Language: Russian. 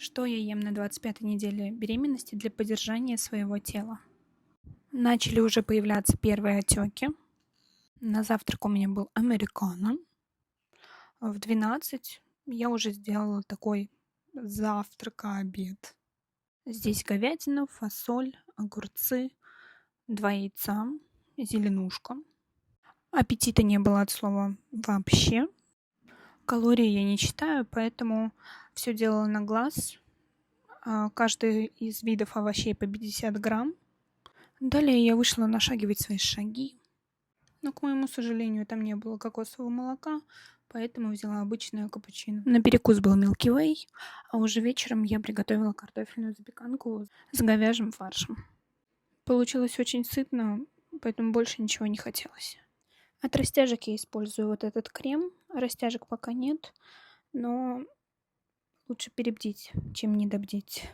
Что я ем на 25-й неделе беременности для поддержания своего тела? Начали уже появляться первые отеки. На завтрак у меня был американо. В 12 я уже сделала такой завтрак-обед. Здесь говядина, фасоль, огурцы, 2 яйца, зеленушка. Аппетита не было от слова вообще. Калории я не читаю, поэтому все делала на глаз. Каждый из видов овощей по 50 грамм. Далее я вышла нашагивать свои шаги. Но, к моему сожалению, там не было кокосового молока, поэтому взяла обычное капучино. На перекус был Milky Way, а уже вечером я приготовила картофельную запеканку с говяжьим фаршем. Получилось очень сытно, поэтому больше ничего не хотелось. От растяжек я использую вот этот крем. Растяжек пока нет, но лучше перебдеть, чем недобдеть.